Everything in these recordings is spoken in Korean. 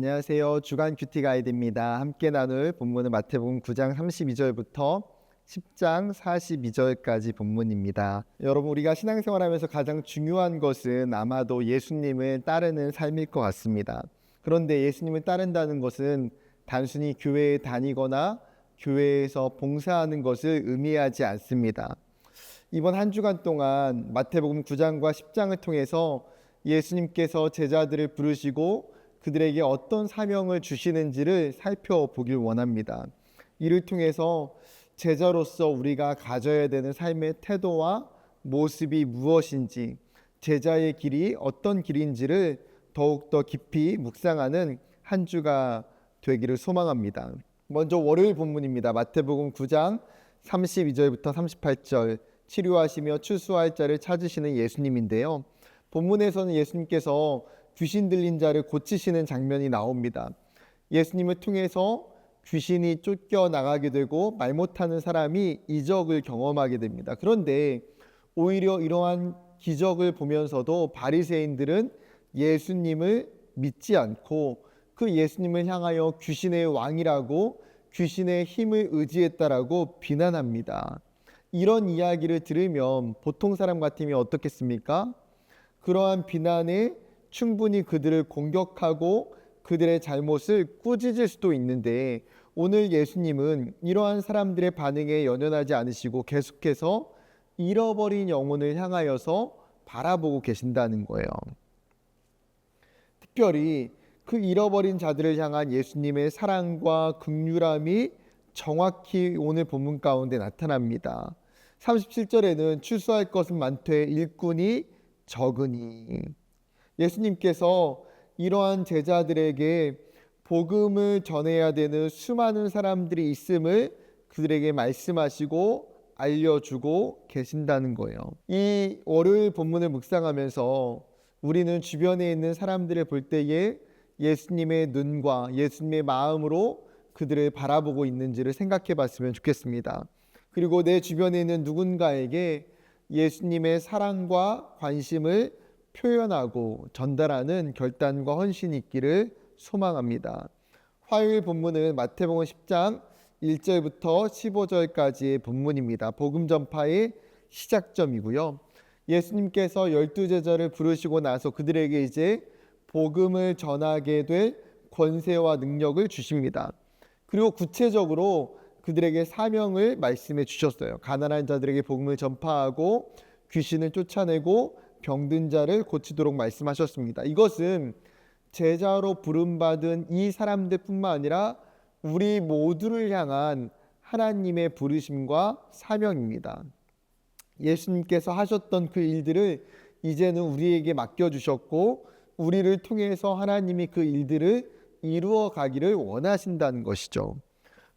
안녕하세요. 주간 큐티 가이드입니다. 함께 나눌 본문은 마태복음 9장 32절부터 10장 42절까지 본문입니다. 여러분, 우리가 신앙생활하면서 가장 중요한 것은 아마도 예수님을 따르는 삶일 것 같습니다. 그런데 예수님을 따른다는 것은 단순히 교회에 다니거나 교회에서 봉사하는 것을 의미하지 않습니다. 이번 한 주간 동안 마태복음 9장과 10장을 통해서 예수님께서 제자들을 부르시고 그들에게 어떤 사명을 주시는지를 살펴보길 원합니다. 이를 통해서 제자로서 우리가 가져야 되는 삶의 태도와 모습이 무엇인지, 제자의 길이 어떤 길인지를 더욱더 깊이 묵상하는 한 주가 되기를 소망합니다. 먼저 월요일 본문입니다. 마태복음 9장 32절부터 38절, 치료하시며 추수할 자를 찾으시는 예수님인데요. 본문에서는 예수님께서 귀신 들린 자를 고치시는 장면이 나옵니다. 예수님을 통해서 귀신이 쫓겨나가게 되고 말 못하는 사람이 이적을 경험하게 됩니다. 그런데 오히려 이러한 기적을 보면서도 바리새인들은 예수님을 믿지 않고 그 예수님을 향하여 귀신의 왕이라고 귀신의 힘을 의지했다라고 비난합니다. 이런 이야기를 들으면 보통 사람 같으면 어떻겠습니까? 그러한 비난에 충분히 그들을 공격하고 그들의 잘못을 꾸짖을 수도 있는데, 오늘 예수님은 이러한 사람들의 반응에 연연하지 않으시고 계속해서 잃어버린 영혼을 향하여서 바라보고 계신다는 거예요. 특별히 그 잃어버린 자들을 향한 예수님의 사랑과 긍휼함이 정확히 오늘 본문 가운데 나타납니다. 37절에는 추수할 것은 많되 일꾼이 적으니, 예수님께서 이러한 제자들에게 복음을 전해야 되는 수많은 사람들이 있음을 그들에게 말씀하시고 알려주고 계신다는 거예요. 이 월요일 본문을 묵상하면서 우리는 주변에 있는 사람들을 볼 때에 예수님의 눈과 예수님의 마음으로 그들을 바라보고 있는지를 생각해 봤으면 좋겠습니다. 그리고 내 주변에 있는 누군가에게 예수님의 사랑과 관심을 표현하고 전달하는 결단과 헌신이 있기를 소망합니다. 화요일 본문은 마태복음 10장 1절부터 15절까지의 본문입니다. 복음 전파의 시작점이고요. 예수님께서 12제자를 부르시고 나서 그들에게 이제 복음을 전하게 될 권세와 능력을 주십니다. 그리고 구체적으로 그들에게 사명을 말씀해 주셨어요. 가난한 자들에게 복음을 전파하고 귀신을 쫓아내고 병든 자를 고치도록 말씀하셨습니다. 이것은 제자로 부름받은 이 사람들뿐만 아니라 우리 모두를 향한 하나님의 부르심과 사명입니다. 예수님께서 하셨던 그 일들을 이제는 우리에게 맡겨주셨고 우리를 통해서 하나님이 그 일들을 이루어 가기를 원하신다는 것이죠.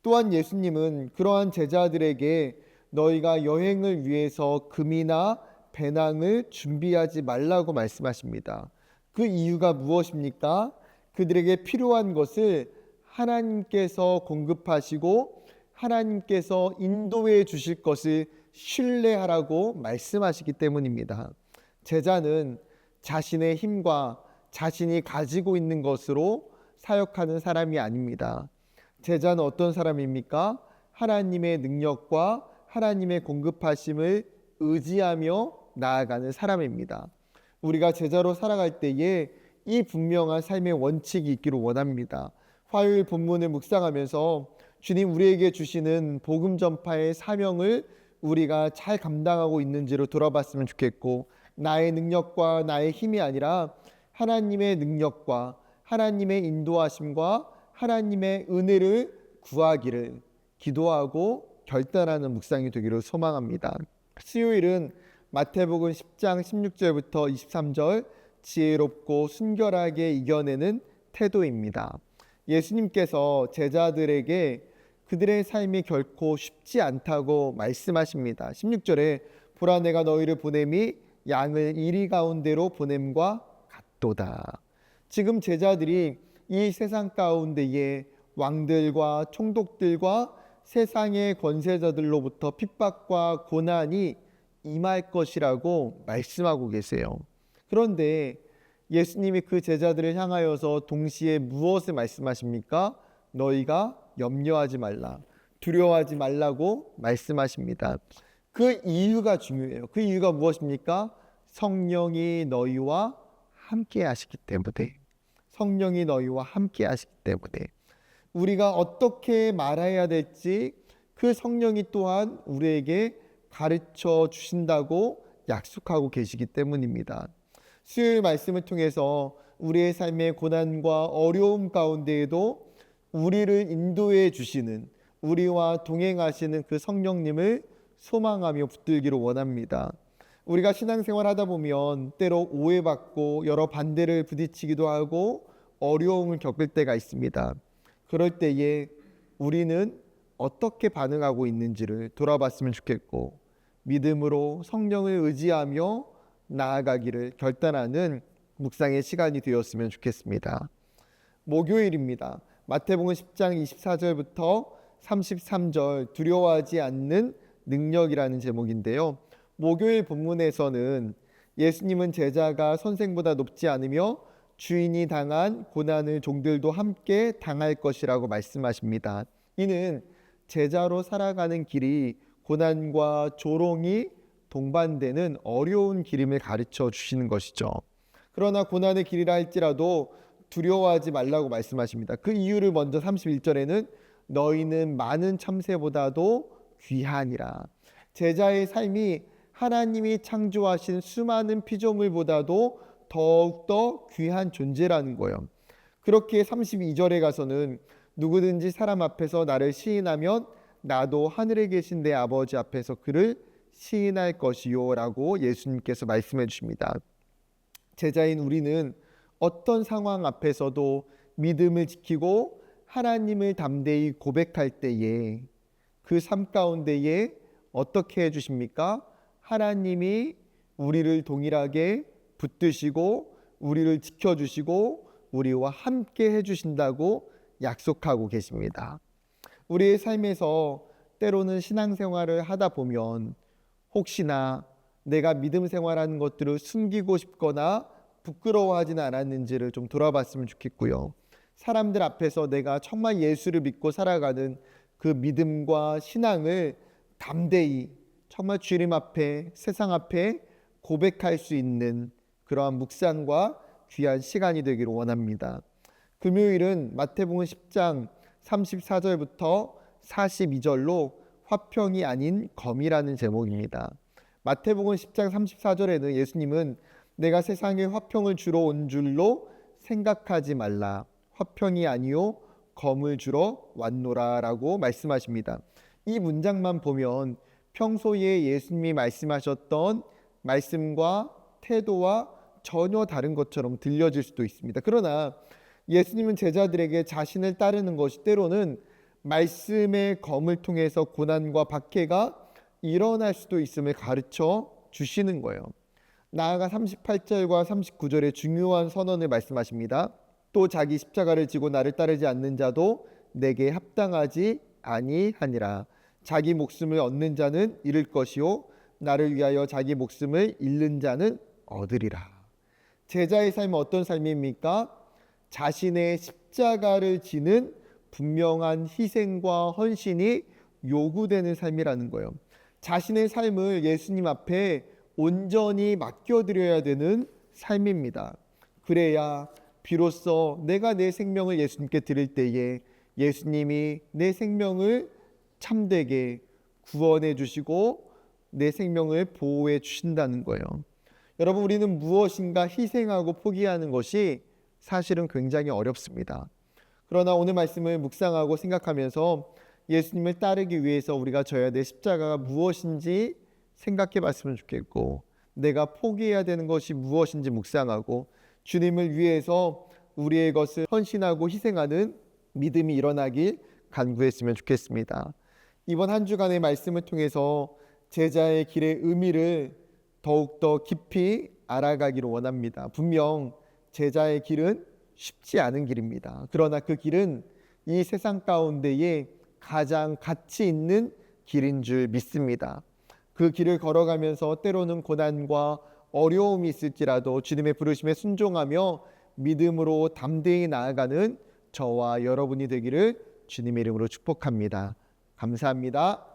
또한 예수님은 그러한 제자들에게 너희가 여행을 위해서 금이나 배낭을 준비하지 말라고 말씀하십니다. 그 이유가 무엇입니까? 그들에게 필요한 것을 하나님께서 공급하시고 하나님께서 인도해 주실 것을 신뢰하라고 말씀하시기 때문입니다. 제자는 자신의 힘과 자신이 가지고 있는 것으로 사역하는 사람이 아닙니다. 제자는 어떤 사람입니까? 하나님의 능력과 하나님의 공급하심을 의지하며 나아가는 사람입니다. 우리가 제자로 살아갈 때에 이 분명한 삶의 원칙이 있기를 원합니다. 화요일 본문을 묵상하면서 주님 우리에게 주시는 복음 전파의 사명을 우리가 잘 감당하고 있는지를 돌아봤으면 좋겠고, 나의 능력과 나의 힘이 아니라 하나님의 능력과 하나님의 인도하심과 하나님의 은혜를 구하기를 기도하고 결단하는 묵상이 되기를 소망합니다. 수요일은 마태복음 10장 16절부터 23절, 지혜롭고 순결하게 이겨내는 태도입니다. 예수님께서 제자들에게 그들의 삶이 결코 쉽지 않다고 말씀하십니다. 16절에 보라 내가 너희를 보냄이 양을 이리 가운데로 보냄과 같도다. 지금 제자들이 이 세상 가운데에 왕들과 총독들과 세상의 권세자들로부터 핍박과 고난이 임할 것이라고 말씀하고 계세요. 그런데 예수님이 그 제자들을 향하여서 동시에 무엇을 말씀하십니까? 너희가 염려하지 말라, 두려워하지 말라고 말씀하십니다. 그 이유가 중요해요. 그 이유가 무엇입니까? 성령이 너희와 함께 하시기 때문에. 성령이 너희와 함께 하시기 때문에. 우리가 어떻게 말해야 될지 그 성령이 또한 우리에게 가르쳐 주신다고 약속하고 계시기 때문입니다. 수요일 말씀을 통해서 우리의 삶의 고난과 어려움 가운데에도 우리를 인도해 주시는, 우리와 동행하시는 그 성령님을 소망하며 붙들기를 원합니다. 우리가 신앙생활 하다 보면 때로 오해받고 여러 반대를 부딪히기도 하고 어려움을 겪을 때가 있습니다. 그럴 때에 우리는 어떻게 반응하고 있는지를 돌아봤으면 좋겠고, 믿음으로 성령을 의지하며 나아가기를 결단하는 묵상의 시간이 되었으면 좋겠습니다. 목요일입니다. 마태복음 10장 24절부터 33절, 두려워하지 않는 능력이라는 제목인데요. 목요일 본문에서는 예수님은 제자가 선생보다 높지 않으며 주인이 당한 고난을 종들도 함께 당할 것이라고 말씀하십니다. 이는 제자로 살아가는 길이 고난과 조롱이 동반되는 어려운 길임을 가르쳐 주시는 것이죠. 그러나 고난의 길이라 할지라도 두려워하지 말라고 말씀하십니다. 그 이유를 먼저 31절에는 너희는 많은 참새보다도 귀하니라. 제자의 삶이 하나님이 창조하신 수많은 피조물보다도 더욱더 귀한 존재라는 거예요. 그렇게 32절에 가서는 누구든지 사람 앞에서 나를 시인하면 나도 하늘에 계신 내 아버지 앞에서 그를 시인할 것이요 라고 예수님께서 말씀해 주십니다. 제자인 우리는 어떤 상황 앞에서도 믿음을 지키고 하나님을 담대히 고백할 때에 그 삶 가운데에 어떻게 해주십니까? 하나님이 우리를 동일하게 붙드시고 우리를 지켜주시고 우리와 함께 해주신다고 약속하고 계십니다. 우리의 삶에서 때로는 신앙생활을 하다 보면 혹시나 내가 믿음 생활하는 것들을 숨기고 싶거나 부끄러워하지는 않았는지를 좀 돌아봤으면 좋겠고요. 사람들 앞에서 내가 정말 예수를 믿고 살아가는 그 믿음과 신앙을 담대히 정말 주님 앞에, 세상 앞에 고백할 수 있는 그러한 묵상과 귀한 시간이 되기를 원합니다. 금요일은 마태복음 10장 34절부터 42절로 화평이 아닌 검이라는 제목입니다. 마태복음 10장 34절에는 예수님은 내가 세상에 화평을 주러 온 줄로 생각하지 말라. 화평이 아니요 검을 주러 왔노라 라고 말씀하십니다. 이 문장만 보면 평소에 예수님이 말씀하셨던 말씀과 태도와 전혀 다른 것처럼 들려질 수도 있습니다. 그러나 예수님은 제자들에게 자신을 따르는 것이 때로는 말씀의 검을 통해서 고난과 박해가 일어날 수도 있음을 가르쳐 주시는 거예요. 나아가 38절과 39절의 중요한 선언을 말씀하십니다. 또 자기 십자가를 지고 나를 따르지 않는 자도 내게 합당하지 아니하니라. 자기 목숨을 얻는 자는 잃을 것이요 나를 위하여 자기 목숨을 잃는 자는 얻으리라. 제자의 삶은 어떤 삶입니까? 자신의 십자가를 지는 분명한 희생과 헌신이 요구되는 삶이라는 거예요. 자신의 삶을 예수님 앞에 온전히 맡겨드려야 되는 삶입니다. 그래야 비로소 내가 내 생명을 예수님께 드릴 때에 예수님이 내 생명을 참되게 구원해 주시고 내 생명을 보호해 주신다는 거예요. 여러분, 우리는 무엇인가 희생하고 포기하는 것이 사실은 굉장히 어렵습니다. 그러나 오늘 말씀을 묵상하고 생각하면서 예수님을 따르기 위해서 우리가 져야 될 십자가가 무엇인지 생각해 봤으면 좋겠고, 내가 포기해야 되는 것이 무엇인지 묵상하고 주님을 위해서 우리의 것을 헌신하고 희생하는 믿음이 일어나길 간구했으면 좋겠습니다. 이번 한 주간의 말씀을 통해서 제자의 길의 의미를 더욱더 깊이 알아가기를 원합니다. 분명 제자의 길은 쉽지 않은 길입니다. 그러나 그 길은 이 세상 가운데에 가장 가치 있는 길인 줄 믿습니다. 그 길을 걸어가면서 때로는 고난과 어려움이 있을지라도 주님의 부르심에 순종하며 믿음으로 담대히 나아가는 저와 여러분이 되기를 주님의 이름으로 축복합니다. 감사합니다.